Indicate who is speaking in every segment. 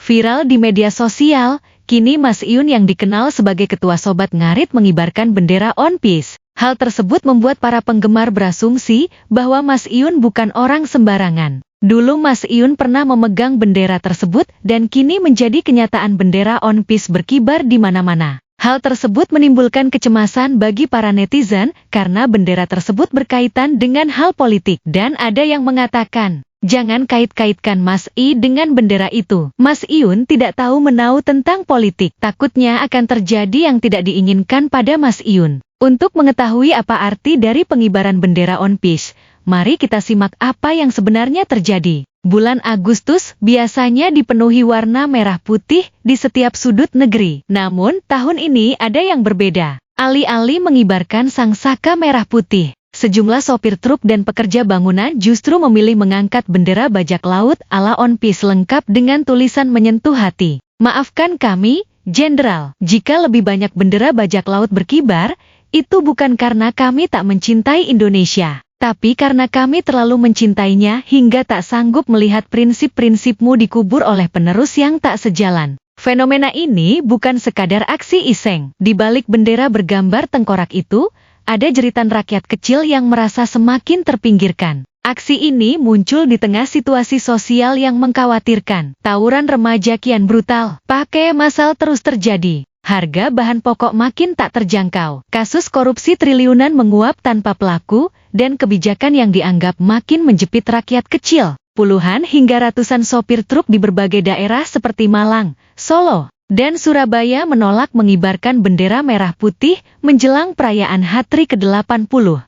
Speaker 1: Viral di media sosial, kini Mas Iyun yang dikenal sebagai ketua Sobat Ngarit mengibarkan bendera One Piece. Hal tersebut membuat para penggemar berasumsi bahwa Mas Iyun bukan orang sembarangan. Dulu Mas Iyun pernah memegang bendera tersebut dan kini menjadi kenyataan bendera One Piece berkibar di mana-mana. Hal tersebut menimbulkan kecemasan bagi para netizen karena bendera tersebut berkaitan dengan hal politik dan ada yang mengatakan, "Jangan kait-kaitkan Mas I dengan bendera itu. Mas Iyun tidak tahu menau tentang politik. Takutnya akan terjadi yang tidak diinginkan pada Mas Iyun." Untuk mengetahui apa arti dari pengibaran bendera One Piece, mari kita simak apa yang sebenarnya terjadi. Bulan Agustus biasanya dipenuhi warna merah putih di setiap sudut negeri. Namun, tahun ini ada yang berbeda. Alih-alih mengibarkan sangsaka merah putih, sejumlah sopir truk dan pekerja bangunan justru memilih mengangkat bendera bajak laut ala One Piece lengkap dengan tulisan menyentuh hati. "Maafkan kami, Jenderal, jika lebih banyak bendera bajak laut berkibar, itu bukan karena kami tak mencintai Indonesia, tapi karena kami terlalu mencintainya hingga tak sanggup melihat prinsip-prinsipmu dikubur oleh penerus yang tak sejalan." Fenomena ini bukan sekadar aksi iseng. Di balik bendera bergambar tengkorak itu, ada jeritan rakyat kecil yang merasa semakin terpinggirkan. Aksi ini muncul di tengah situasi sosial yang mengkhawatirkan. Tawuran remaja kian brutal, pakai massal terus terjadi. Harga bahan pokok makin tak terjangkau. Kasus korupsi triliunan menguap tanpa pelaku, dan kebijakan yang dianggap makin menjepit rakyat kecil. Puluhan hingga ratusan sopir truk di berbagai daerah seperti Malang, Solo, dan Surabaya menolak mengibarkan bendera merah putih menjelang perayaan HTRI ke-80.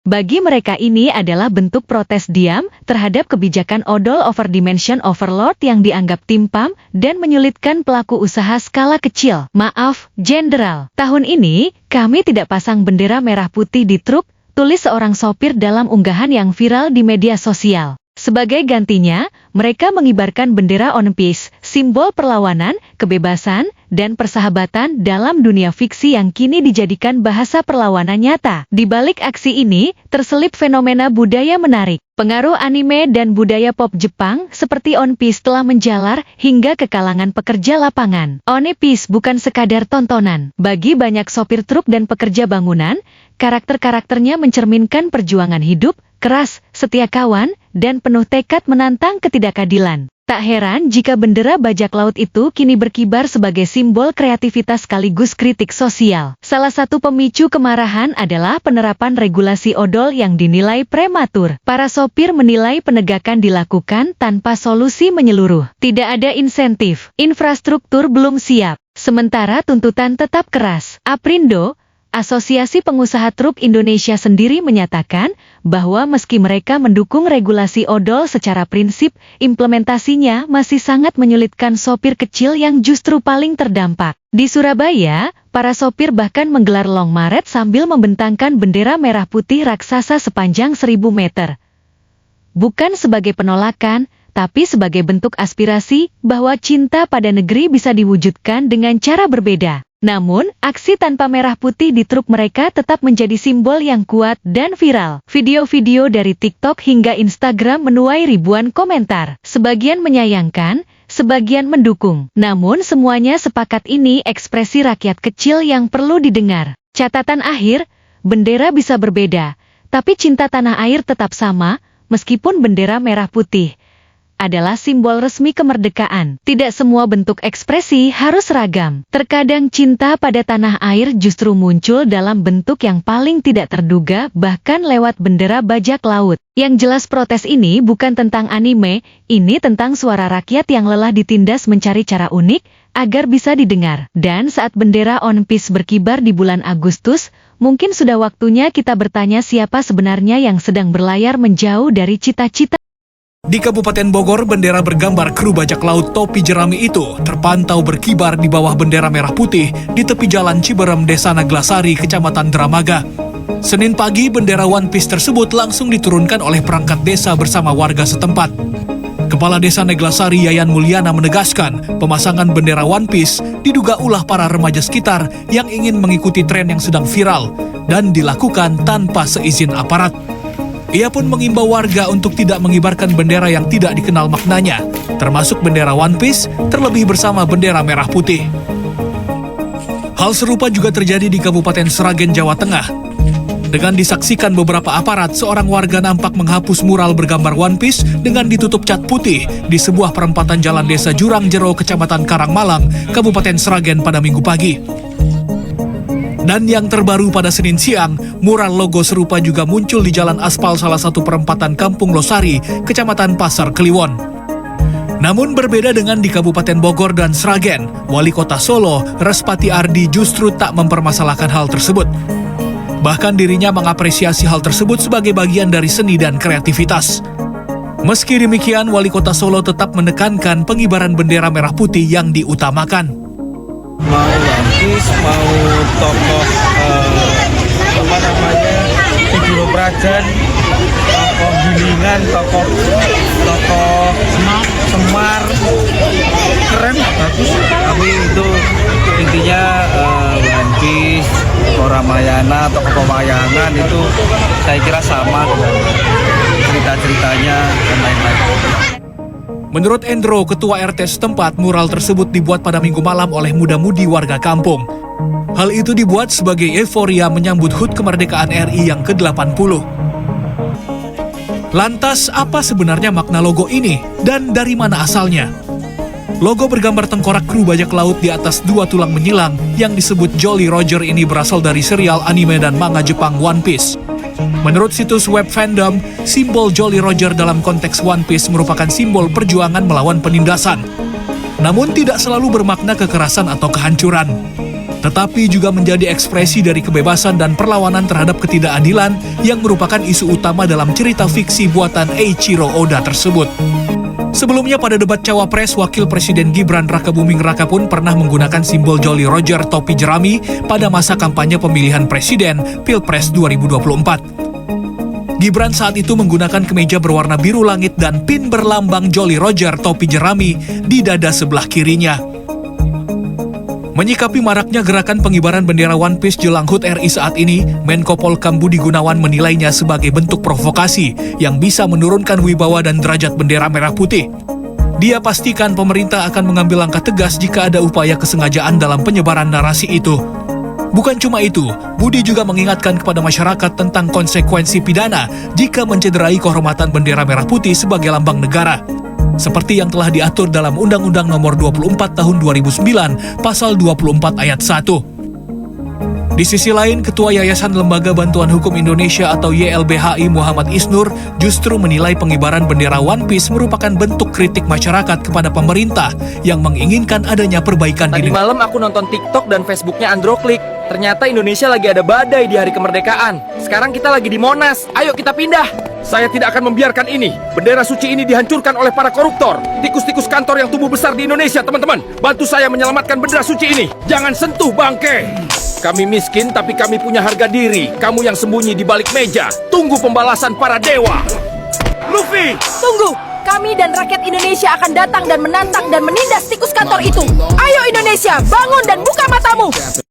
Speaker 1: Bagi mereka ini adalah bentuk protes diam terhadap kebijakan odol overdimension overload yang dianggap timpang dan menyulitkan pelaku usaha skala kecil. "Maaf, Jenderal, tahun ini kami tidak pasang bendera merah putih di truk," tulis seorang sopir dalam unggahan yang viral di media sosial. Sebagai gantinya, mereka mengibarkan bendera One Piece, simbol perlawanan, kebebasan, dan persahabatan dalam dunia fiksi yang kini dijadikan bahasa perlawanan nyata. Di balik aksi ini, terselip fenomena budaya menarik. Pengaruh anime dan budaya pop Jepang seperti One Piece telah menjalar hingga ke kalangan pekerja lapangan. One Piece bukan sekadar tontonan. Bagi banyak sopir truk dan pekerja bangunan, karakter-karakternya mencerminkan perjuangan hidup, keras, setia kawan, dan penuh tekad menantang ketidakadilan. Tak heran jika bendera bajak laut itu kini berkibar sebagai simbol kreativitas sekaligus kritik sosial. Salah satu pemicu kemarahan adalah penerapan regulasi odol yang dinilai prematur. Para sopir menilai penegakan dilakukan tanpa solusi menyeluruh. Tidak ada insentif, infrastruktur belum siap, sementara tuntutan tetap keras. Aprindo, Asosiasi Pengusaha Truk Indonesia sendiri menyatakan bahwa meski mereka mendukung regulasi odol secara prinsip, implementasinya masih sangat menyulitkan sopir kecil yang justru paling terdampak. Di Surabaya, para sopir bahkan menggelar long march sambil membentangkan bendera merah putih raksasa sepanjang 1000 meter. Bukan sebagai penolakan, tapi sebagai bentuk aspirasi bahwa cinta pada negeri bisa diwujudkan dengan cara berbeda. Namun, aksi tanpa merah putih di truk mereka tetap menjadi simbol yang kuat dan viral. Video-video dari TikTok hingga Instagram menuai ribuan komentar. Sebagian menyayangkan, sebagian mendukung. Namun semuanya sepakat ini ekspresi rakyat kecil yang perlu didengar. Catatan akhir, bendera bisa berbeda, tapi cinta tanah air tetap sama, meskipun bendera merah putih adalah simbol resmi kemerdekaan. Tidak semua bentuk ekspresi harus ragam. Terkadang cinta pada tanah air justru muncul dalam bentuk yang paling tidak terduga, bahkan lewat bendera bajak laut. Yang jelas protes ini bukan tentang anime, ini tentang suara rakyat yang lelah ditindas mencari cara unik agar bisa didengar. Dan saat bendera One Piece berkibar di bulan Agustus, mungkin sudah waktunya kita bertanya siapa sebenarnya yang sedang berlayar menjauh dari cita-cita.
Speaker 2: Di Kabupaten Bogor, bendera bergambar kru bajak laut topi jerami itu terpantau berkibar di bawah bendera merah putih di tepi jalan Ciberem, Desa Naglasari, Kecamatan Dramaga. Senin pagi, bendera One Piece tersebut langsung diturunkan oleh perangkat desa bersama warga setempat. Kepala Desa Naglasari Yayan Mulyana menegaskan, pemasangan bendera One Piece diduga ulah para remaja sekitar yang ingin mengikuti tren yang sedang viral dan dilakukan tanpa seizin aparat. Ia pun mengimbau warga untuk tidak mengibarkan bendera yang tidak dikenal maknanya, termasuk bendera One Piece, terlebih bersama bendera merah putih. Hal serupa juga terjadi di Kabupaten Sragen, Jawa Tengah. Dengan disaksikan beberapa aparat, seorang warga nampak menghapus mural bergambar One Piece dengan ditutup cat putih di sebuah perempatan jalan desa Jurang Jero, Kecamatan Karangmalang, Kabupaten Sragen pada Minggu pagi. Dan yang terbaru pada Senin siang, mural logo serupa juga muncul di jalan aspal salah satu perempatan Kampung Losari, Kecamatan Pasar Kliwon. Namun berbeda dengan di Kabupaten Bogor dan Sragen, Wali Kota Solo, Respati Ardi justru tak mempermasalahkan hal tersebut. Bahkan dirinya mengapresiasi hal tersebut sebagai bagian dari seni dan kreativitas. Meski demikian, Wali Kota Solo tetap menekankan pengibaran bendera merah putih yang diutamakan.
Speaker 3: Mau One Piece, mau tokoh Tiduro Prajan, tokoh Gilingan, tokoh Semar, keren, bagus. Tapi itu intinya One Piece, tokoh Ramayana, tokoh pewayangan itu saya kira sama dengan cerita-ceritanya dan lain-lain.
Speaker 2: Menurut Endro, ketua RT setempat, mural tersebut dibuat pada Minggu malam oleh muda-mudi warga kampung. Hal itu dibuat sebagai euforia menyambut HUT kemerdekaan RI yang ke-80. Lantas, apa sebenarnya makna logo ini dan dari mana asalnya? Logo bergambar tengkorak kru bajak laut di atas dua tulang menyilang yang disebut Jolly Roger ini berasal dari serial anime dan manga Jepang One Piece. Menurut situs web fandom, simbol Jolly Roger dalam konteks One Piece merupakan simbol perjuangan melawan penindasan. Namun tidak selalu bermakna kekerasan atau kehancuran, tetapi juga menjadi ekspresi dari kebebasan dan perlawanan terhadap ketidakadilan yang merupakan isu utama dalam cerita fiksi buatan Eiichiro Oda tersebut. Sebelumnya pada debat Cawapres, Wakil Presiden Gibran Rakabuming Raka pun pernah menggunakan simbol Jolly Roger topi jerami pada masa kampanye pemilihan presiden Pilpres 2024. Gibran saat itu menggunakan kemeja berwarna biru langit dan pin berlambang Jolly Roger topi jerami di dada sebelah kirinya. Menyikapi maraknya gerakan pengibaran bendera One Piece jelang HUT RI saat ini, Menko Polhukam Budi Gunawan menilainya sebagai bentuk provokasi yang bisa menurunkan wibawa dan derajat bendera merah putih. Dia pastikan pemerintah akan mengambil langkah tegas jika ada upaya kesengajaan dalam penyebaran narasi itu. Bukan cuma itu, Budi juga mengingatkan kepada masyarakat tentang konsekuensi pidana jika mencederai kehormatan bendera merah putih sebagai lambang negara, seperti yang telah diatur dalam Undang-Undang Nomor 24 Tahun 2009, Pasal 24 Ayat 1. Di sisi lain, Ketua Yayasan Lembaga Bantuan Hukum Indonesia atau YLBHI Muhammad Isnur justru menilai pengibaran bendera One Piece merupakan bentuk kritik masyarakat kepada pemerintah yang menginginkan adanya perbaikan di negara.
Speaker 4: Tadi malam aku nonton TikTok dan Facebooknya Androklik. Ternyata Indonesia lagi ada badai di hari kemerdekaan. Sekarang kita lagi di Monas. Ayo kita pindah.
Speaker 5: Saya tidak akan membiarkan ini. Bendera suci ini dihancurkan oleh para koruptor. Tikus-tikus kantor yang tumbuh besar di Indonesia, teman-teman. Bantu saya menyelamatkan bendera suci ini. Jangan sentuh bangke. Kami miskin tapi kami punya harga diri. Kamu yang sembunyi di balik meja, tunggu pembalasan para dewa. Luffy!
Speaker 6: Tunggu, kami dan rakyat Indonesia akan datang dan menantang dan menindas tikus kantor itu. Ayo Indonesia, bangun dan buka matamu.